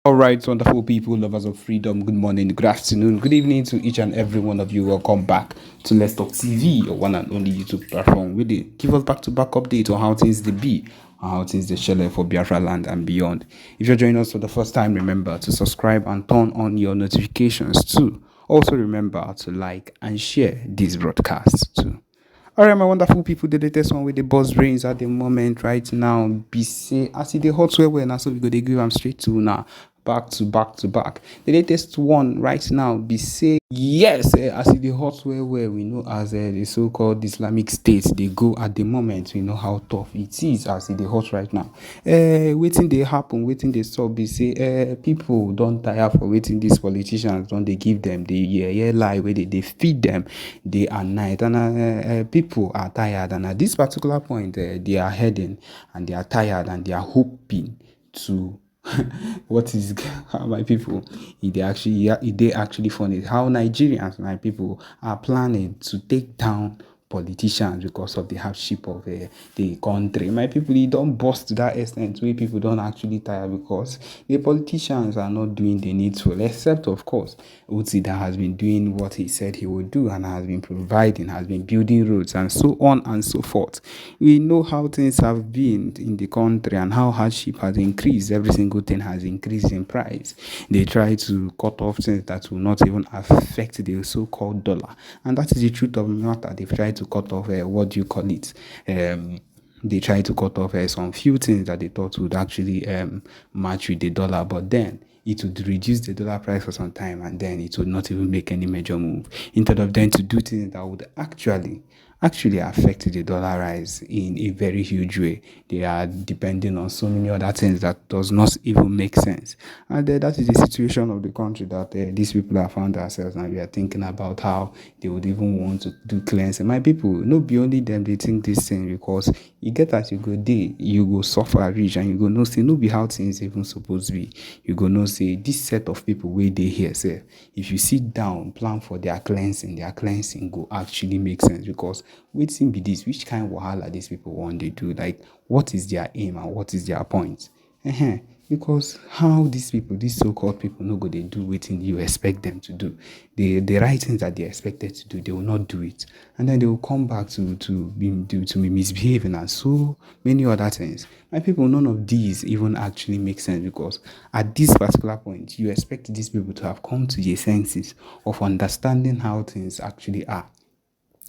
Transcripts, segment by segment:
All right, wonderful people, lovers of freedom. Good morning, good afternoon, good evening to each and every one of you. Welcome back to Let's Talk TV, your one and only YouTube platform. Really, give us back-to-back update on how things they be, on how things they shell for Biafra land and beyond. If you're joining us for the first time, remember to subscribe and turn on your notifications too. Also, remember to like and share this broadcast too. All right, my wonderful people, the latest one with the buzz brains at the moment right now. Be say, I see the hot well, now so we go they give them straight to now. Back to back to back. The latest one right now, be say, yes, I see the hot where we know as the so called Islamic State, they go at the moment. We know how tough it is as the hot right now. Waiting they happen, waiting they stop, be say, people don't tire for waiting these politicians, don't they give them the lie where they feed them day and night. And people are tired. And at this particular point, they are heading and they are tired and they are hoping to what is my people they actually funny how Nigerians, my people, are planning to take down politicians because of the hardship of the country. My people, you don't bust to that extent where people don't actually tire because the politicians are not doing the needful, except of course Uzi that has been doing what he said he would do and has been providing, has been building roads and so on and so forth. We know how things have been in the country and how hardship has increased. Every single thing has increased in price. They try to cut off things that will not even affect the so-called dollar, and that is the truth of the matter. They've tried to cut off what do you call it? They tried to cut off some few things that they thought would actually match with the dollar, but then it would reduce the dollar price for some time and then it would not even make any major move instead of them to do things that would actually affect the dollar rise in a very huge way. They are depending on so many other things that does not even make sense. And that is the situation of the country that these people have found themselves, and we are thinking about how they would even want to do cleansing. My people, no be only them they think this thing because you get as you go day, you go suffer reach and you go no say no be how things even supposed to be. You go no say this set of people where they here say if you sit down, plan for their cleansing go actually make sense because wetin be this, which kind of wahala these people want they do, like what is their aim and what is their point? Because how these people, these so-called people, no go they do wetin you expect them to do. The right things that they expected to do, they will not do it, and then they will come back to be misbehaving and so many other things. My people, none of these even actually make sense because at this particular point, you expect these people to have come to their senses of understanding how things actually are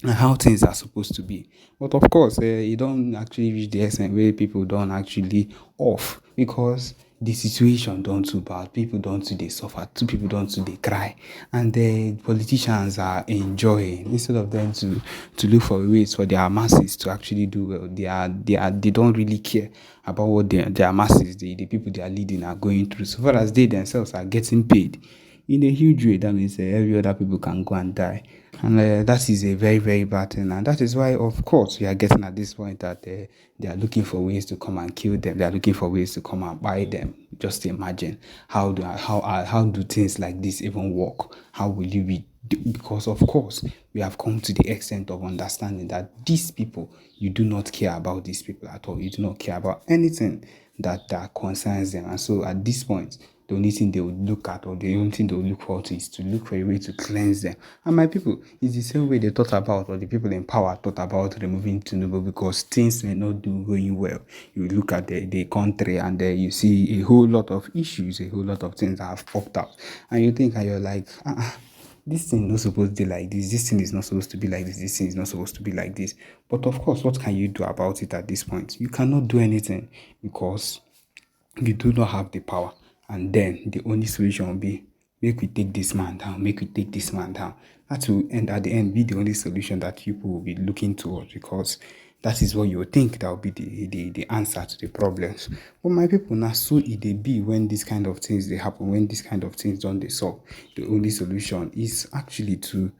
and how things are supposed to be. But of course, you don't actually reach the extent where people don't actually off because the situation don't too bad. People don't too they suffer. Two people don't too they cry, and the politicians are enjoying instead of them to look for ways for their masses to actually do well. They don't really care about what their masses, the people they are leading, are going through. So far as they themselves are getting paid in a huge way, that means every other people can go and die. And that is a very, very bad thing. And that is why, of course, we are getting at this point that they are looking for ways to come and kill them. They are looking for ways to come and buy them. Just imagine how do things like this even work? How will you be? Because, of course, we have come to the extent of understanding that these people, you do not care about these people at all. You do not care about anything that concerns them. And so at this point, the only thing they would look at or the only thing they would look forward to is to look for a way to cleanse them. And my people, it's the same way they thought about, or the people in power thought about removing Tinubu because things may not do going well. You look at the country and you see a whole lot of issues, a whole lot of things that have popped up. And you think, and you're like, this thing is not supposed to be like this thing is not supposed to be like this thing is not supposed to be like this. But of course, what can you do about it at this point? You cannot do anything because you do not have the power. And then the only solution will be make we take this man down, make we take this man down. That will end at the end be the only solution that people will be looking towards because that is what you think that will be the answer to the problems. But my people, now so it they be when this kind of things they happen, when this kind of things don't they solve. The only solution is actually to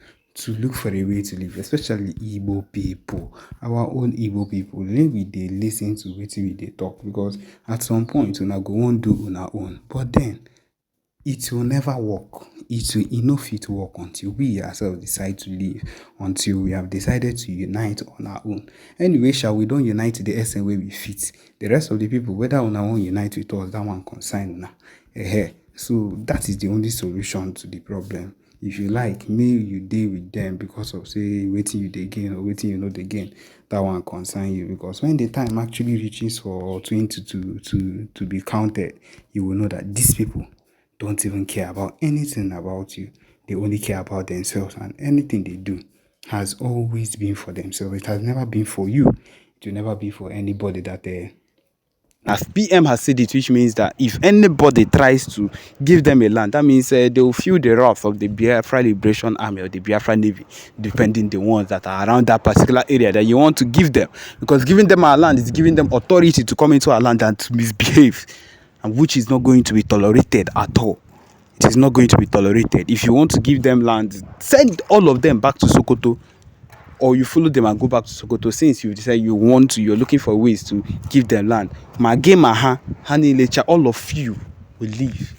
look for a way to live, especially Igbo people, our own Igbo people. Maybe they listen to what we they talk because at some point una go on do on our own, but then it will never work. It will enough it work until we ourselves decide to leave, until we have decided to unite on our own. Anyway, shall we don't unite to the essence where we fit. The rest of the people, whether on our own unite with us, that one concern una. So that is the only solution to the problem. If you like, may you deal with them because of say waiting you dey gain or waiting you know dey gain. That one concern you, because when the time actually reaches for 20 to be counted, you will know that these people don't even care about anything about you. They only care about themselves, and anything they do has always been for themselves. It has never been for you. It will never be for anybody that as PM has said it, which means that if anybody tries to give them a land, that means they will feel the wrath of the Biafra Liberation Army or the Biafra Navy, depending the ones that are around that particular area that you want to give them. Because giving them our land is giving them authority to come into our land and to misbehave, and which is not going to be tolerated at all. It is not going to be tolerated. If you want to give them land, send all of them back to Sokoto, or you follow them and go back to Sokoto. Since you decide you're looking for ways to give them land, all of you will leave,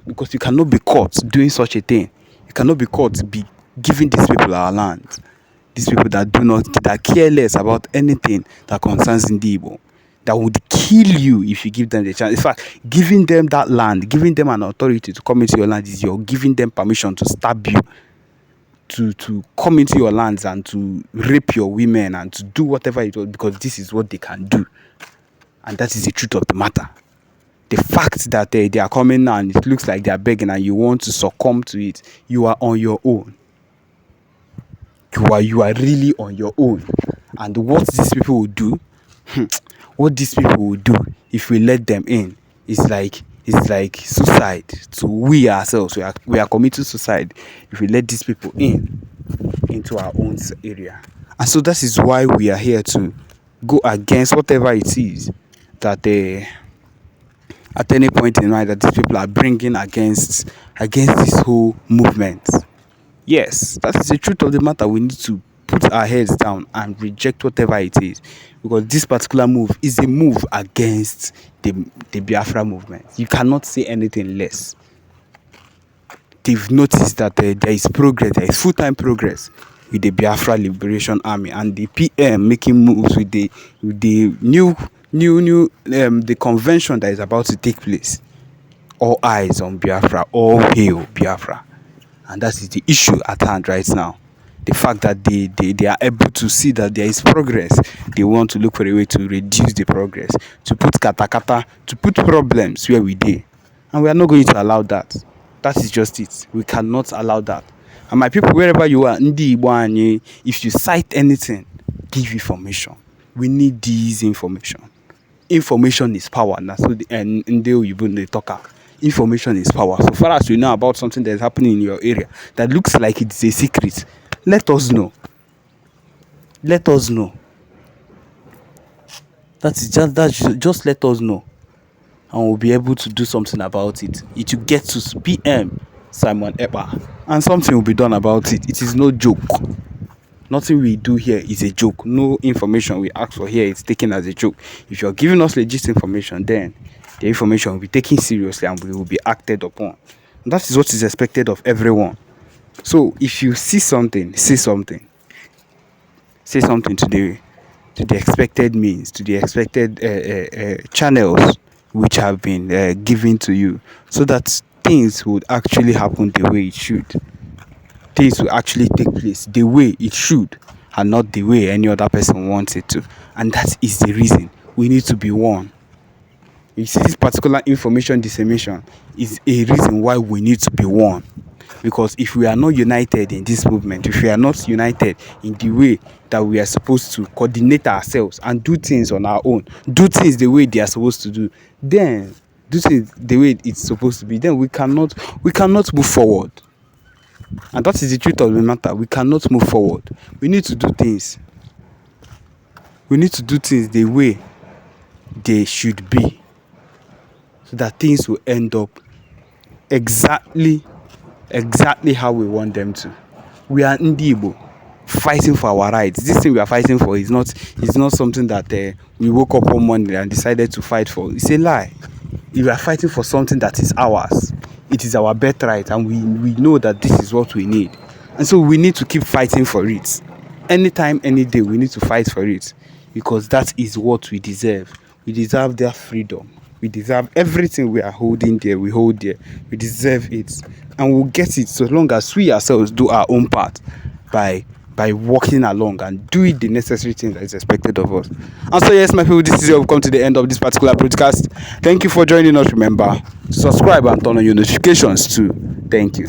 because you cannot be caught doing such a thing. You cannot be caught be giving these people our land. These people that care less about anything that concerns Ndibo, that would kill you if you give them the chance. In fact, giving them that land, giving them an authority to come into your land, is you're giving them permission to stab you, to come into your lands and to rape your women and to do whatever it was, because this is what they can do. And that is the truth of the matter. The fact that they are coming now and it looks like they are begging and you want to succumb to it, you are on your own. You are really on your own. And what these people will do, if we let them in, is like suicide to we ourselves. We are committing suicide if we let these people into our own area. And so that is why we are here to go against whatever it is that at any point in time that these people are bringing against this whole movement. Yes, that is the truth of the matter. We need to put our heads down and reject whatever it is, because this particular move is a move against the Biafra movement. You cannot say anything less. They've noticed that there is progress, there is full-time progress with the Biafra Liberation Army, and the PM making moves with the new the convention that is about to take place. All eyes on Biafra, all hail Biafra. And that is the issue at hand right now. The fact that they are able to see that there is progress, they want to look for a way to reduce the progress, to put katakata, to put problems where we did. And we are not going to allow that. That is just it. We cannot allow that. And my people, wherever you are, if you cite anything, give information. We need this information. Information is power. That's what they talk. Information is power. So far as you know about something that is happening in your area that looks like it's a secret, let us know. Let us know. Just let us know, and we'll be able to do something about it. It will get to PM Simon Ekpa, and something will be done about it. It is no joke. Nothing we do here is a joke. No information we ask for here is taken as a joke. If you're giving us legit information, then the information will be taken seriously and we will be acted upon. And that is what is expected of everyone. So if you see something, say something. Say something to the expected means, to the expected channels which have been given to you, so that things would actually happen the way it should. Things will actually take place the way it should, and not the way any other person wants it to. And that is the reason we need to be one. You see, this particular information dissemination is a reason why we need to be one. Because if we are not united in this movement, if we are not united in the way that we are supposed to coordinate ourselves and do things on our own, do things the way they are supposed to do, then do things the way it's supposed to be, then we cannot move forward. And that is the truth of the matter. We cannot move forward. We need to do things. We need to do things the way they should be, so that things will end up exactly how we want them to. We are Ndibo, fighting for our rights. This thing we are fighting for is not something that we woke up one morning and decided to fight for. It's a lie. We are fighting for something that is ours. It is our birthright, and we know that this is what we need. And so we need to keep fighting for it. Anytime, any day, we need to fight for it, because that is what we deserve. We deserve their freedom. We deserve everything we are holding there. We hold there. We deserve it, and we'll get it so long as we ourselves do our own part by walking along and doing the necessary things that is expected of us. And so, yes, my people, this is where we've come to the end of this particular podcast. Thank you for joining us. Remember to subscribe and turn on your notifications too. Thank you.